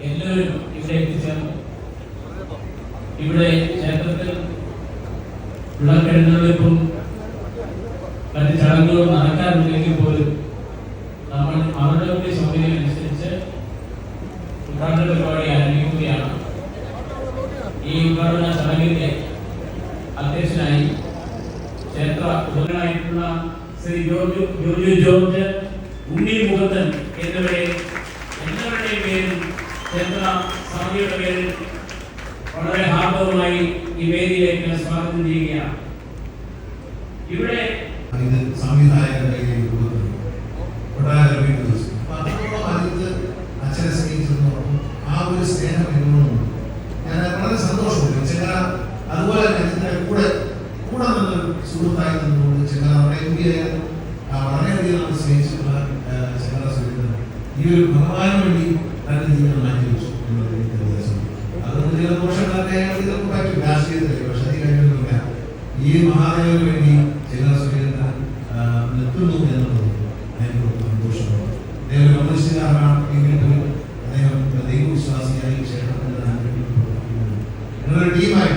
എല്ലാവരും ഇവിടെ എത്തിച്ചേർന്നു. ഇവിടെ ക്ഷേത്രത്തിൽ വിളക്കെഴുന്നള്ളിപ്പും മറ്റ് ചടങ്ങുകളും നടക്കാറുണ്ടെങ്കിൽ പോലും നമ്മൾ അവരുടെ കൂടി സൗകര്യം അനുസരിച്ച് ഉദ്ഘാടന പരിപാടി ആരംഭിക്കുകയാണ്. ഈ ഉദ്ഘാടന ചടങ്ങിന്റെ അധ്യക്ഷനായി ക്ഷേത്ര ഉപകരണമായിട്ടുള്ള ശ്രീ ജോർജ് ഉണ്ണി മുഖത്തൻ എല്ലാവരുടെയും പേരിൽ ക്ഷേത്ര സ്വാമിയുടെ പേരിൽ വളരെ ഹാർദവമായി ഈ വേദിയിലേക്ക് സ്വാഗതം ചെയ്യുകയാണ്. ഇവിടെ സംവിധായകരുടെ അച്ഛനെ സ്നേഹിച്ചതോടൊപ്പം ആ ഒരു സ്നേഹം എന്നോടും ഞാൻ വളരെ സന്തോഷമുണ്ട്. ചെങ്ങല അതുപോലെ തന്നെ കൂടെ നിന്നൊരു സുഹൃത്തായി നിന്നുകൊണ്ട് ചെങ്ങല വളരെയധികം നമ്മൾ സ്നേഹിച്ചിട്ടുള്ള ചെങ്ങല സുഹൃത്തുക്കൾ ഈ ഒരു ഭഗവാന് വേണ്ടി തന്റെ ജീവിതം മാറ്റി വെച്ചു എന്നുള്ളത് എനിക്ക് നിർദ്ദേശം. അതുകൊണ്ട് ചില ദോഷങ്ങളൊക്കെ ഇതൊക്കെ പറ്റും രാഷ്ട്രീയത്തിലേക്ക്, പക്ഷെ അത് കഴിഞ്ഞൊന്നുമില്ല. ഈ മഹാദേവന് വേണ്ടി ചെങ്ങല സുഹൃത്തുക്കൾ നിൽക്കുന്നു എന്നുള്ളത് എനിക്ക് സന്തോഷമാണ്. അദ്ദേഹം കമ്മ്യൂണിസ്റ്റുകാരനാണ് എങ്കിൽ പോലും അദ്ദേഹം ദൈവവിശ്വാസിയായി ക്ഷേത്രത്തിൽ ഞങ്ങളൊരു ടീമായി